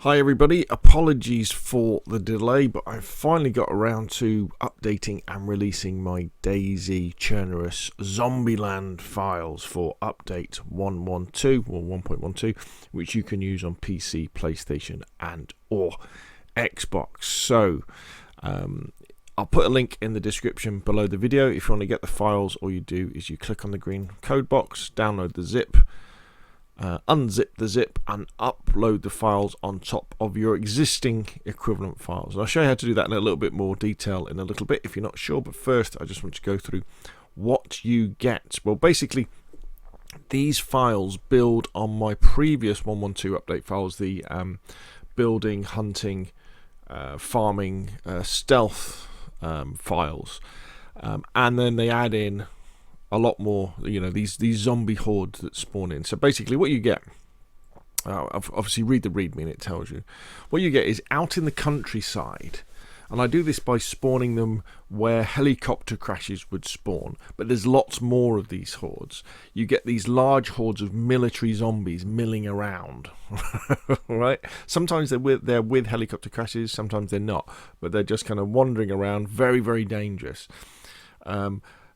Hi everybody, apologies for the delay, but I've finally got around to updating and releasing my DayZ Churnerous Zombieland files for update 1.12 or 1.12, which you can use on PC, PlayStation and or Xbox. So I'll put a link in the description below the video. If you want to get the files, all you do is you click on the green code box, download the zip, unzip the zip and upload the files on top of your existing equivalent files. I'll show you how to do that in a little bit more detail in a little bit if you're not sure, but first I just want to go through what you get. Well, basically these files build on my previous 1.12 update files, the building, hunting, farming, stealth files, and then they add in a lot more, these zombie hordes that spawn in. So basically what you get, obviously read the readme and it tells you. What you get is out in the countryside, and I do this by spawning them where helicopter crashes would spawn, but there's lots more of these hordes. You get these large hordes of military zombies milling around, right? Sometimes they're with helicopter crashes, sometimes they're not, but they're just kind of wandering around, very, very dangerous.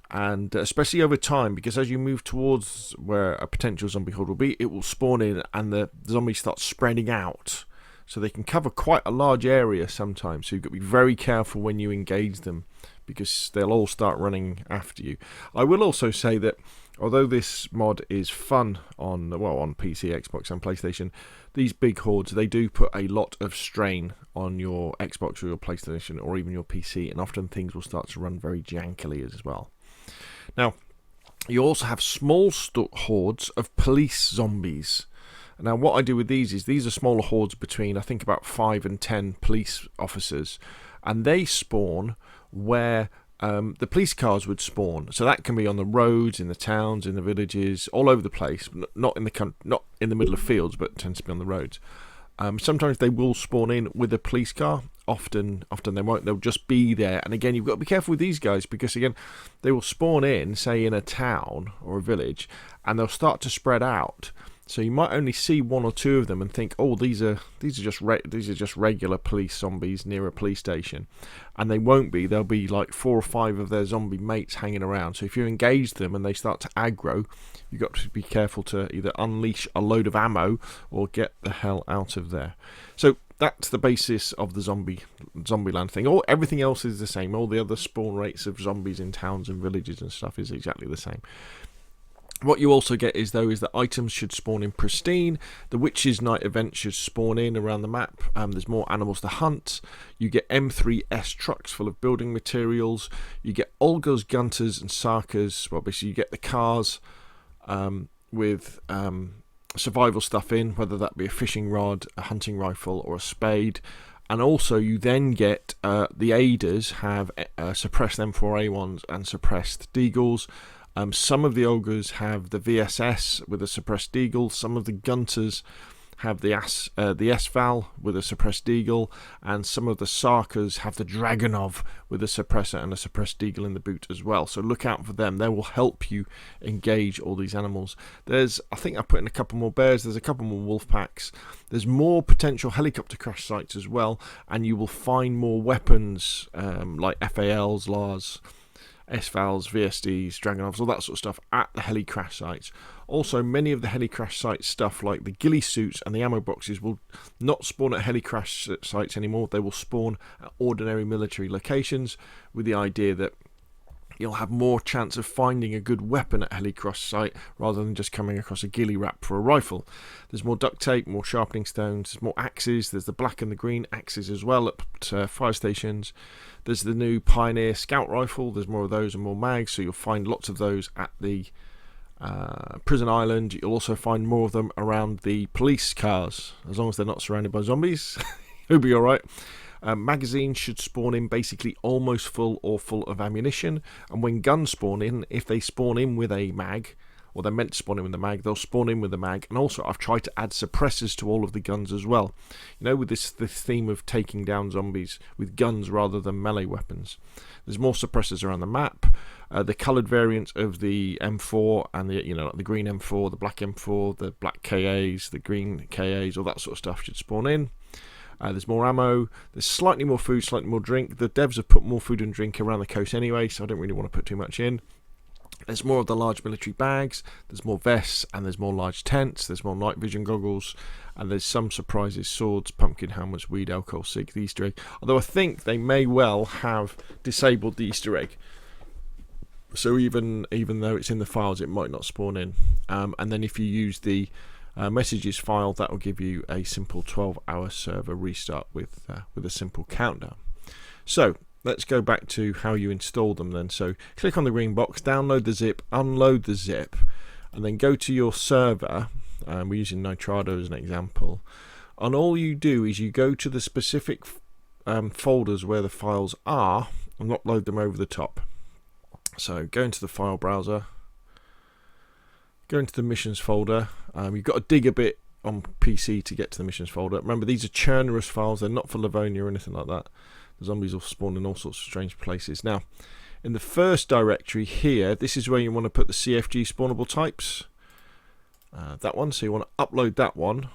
And especially over time, because as you move towards where a potential zombie horde will be, it will spawn in and the zombies start spreading out, so they can cover quite a large area sometimes. So you've got to be very careful when you engage them, because they'll all start running after you. I will also say that although this mod is fun on PC, Xbox and PlayStation, these big hordes, they do put a lot of strain on your Xbox or your PlayStation or even your PC, and often things will start to run very jankily as well. Now, you also have small hordes of police zombies. Now, what I do with these are smaller hordes between, I think, about 5 and 10 police officers, and they spawn where the police cars would spawn. So that can be on the roads, in the towns, in the villages, all over the place. Not in the middle of fields, but tends to be on the roads. Sometimes they will spawn in with a police car. Often they won't. They'll just be there. And again, you've got to be careful with these guys, because again, they will spawn in, say, in a town or a village, and they'll start to spread out. So you might only see one or two of them and think, oh, these are just regular police zombies near a police station, and they won't be. There'll be like 4 or 5 of their zombie mates hanging around. So if you engage them and they start to aggro, you've got to be careful to either unleash a load of ammo or get the hell out of there. So that's the basis of the Zombieland thing. Everything else is the same. All the other spawn rates of zombies in towns and villages and stuff is exactly the same. What you also get is that items should spawn in pristine. The Witch's Night event should spawn in around the map. There's more animals to hunt. You get M3S trucks full of building materials. You get Olga's, Gunters and Sarkas. Well, basically you get the cars with survival stuff in, whether that be a fishing rod, a hunting rifle or a spade. And also you then get the Aiders have suppressed M4A1s and suppressed Deagles. Some of the Ogres have the VSS with a suppressed Deagle. Some of the Gunters have the S-Val with a suppressed Deagle, and some of the Sarkas have the Dragonov with a suppressor and a suppressed Deagle in the boot as well. So look out for them. They will help you engage all these animals. I think I put in a couple more bears. There's a couple more wolf packs. There's more potential helicopter crash sites as well, and you will find more weapons like FALs, LARs, S-Vals, VSDs, Dragonovs, all that sort of stuff at the heli crash sites. Also, many of the heli crash site stuff like the ghillie suits and the ammo boxes will not spawn at heli crash sites anymore. They will spawn at ordinary military locations, with the idea that you'll have more chance of finding a good weapon at heli crash site rather than just coming across a ghillie wrap for a rifle. There's more duct tape, more sharpening stones, there's more axes. There's the black and the green axes as well at fire stations. There's the new Pioneer Scout rifle. There's more of those and more mags, so you'll find lots of those at the prison island. You'll also find more of them around the police cars, as long as they're not surrounded by zombies. You'll be alright. Magazines should spawn in basically almost full or full of ammunition, and when guns spawn in, if they spawn in with a mag or they're meant to spawn in with the mag, they'll spawn in with the mag. And also I've tried to add suppressors to all of the guns as well, you know, with this theme of taking down zombies with guns rather than melee weapons. There's more suppressors around the map. The coloured variant of the M4 and the, you know, the green M4, the black M4, the black KAs, the green KAs, all that sort of stuff should spawn in. There's more ammo, there's slightly more food, slightly more drink. The devs have put more food and drink around the coast anyway, so I don't really want to put too much in. There's more of the large military bags, there's more vests, and there's more large tents, there's more night vision goggles, and there's some surprises: swords, pumpkin helmets, weed, alcohol, cig, the Easter egg. Although I think they may well have disabled the Easter egg. So even though it's in the files, it might not spawn in. And then if you use the messages file, that will give you a simple 12-hour server restart with a simple countdown. So let's go back to how you install them then. So click on the green box, download the zip, unload the zip, and then go to your server. We're using Nitrado as an example. And all you do is you go to the specific folders where the files are and upload them over the top. So go into the file browser, go into the missions folder. You've got to dig a bit on PC to get to the missions folder. Remember, these are churnerous files, they're not for Livonia or anything like that. The zombies will spawn in all sorts of strange places. Now, in the first directory here, this is where you want to put the CFG spawnable types. That one, so you want to upload that one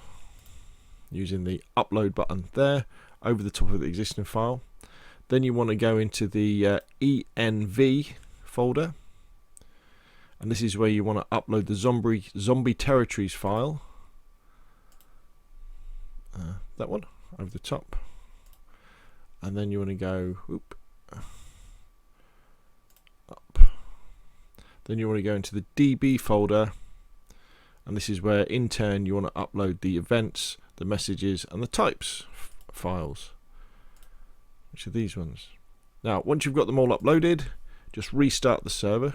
using the upload button there over the top of the existing file. Then you want to go into the ENV folder, and this is where you want to upload the zombie territories file. That one over the top, and then you want to go up. Then you want to go into the DB folder, and this is where in turn you want to upload the events, the messages, and the types files, which are these ones. Now once you've got them all uploaded, just restart the server.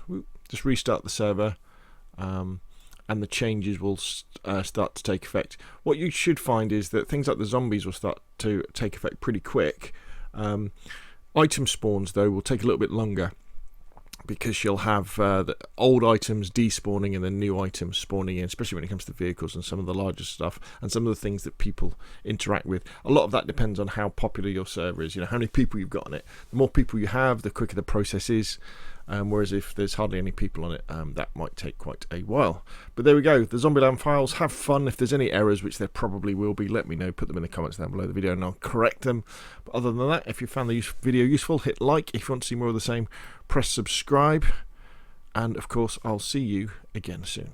And the changes will start to take effect. What you should find is that things like the zombies will start to take effect pretty quick. Item spawns, though, will take a little bit longer, because you'll have the old items despawning and then new items spawning in, especially when it comes to vehicles and some of the larger stuff and some of the things that people interact with. A lot of that depends on how popular your server is, you know, how many people you've got on it. The more people you have, the quicker the process is. Whereas if there's hardly any people on it, that might take quite a while. But there we go, the Zombieland files. Have fun. If there's any errors, which there probably will be, let me know. Put them in the comments down below the video and I'll correct them. But other than that, if you found the video useful, hit like. If you want to see more of the same, press subscribe. And of course, I'll see you again soon.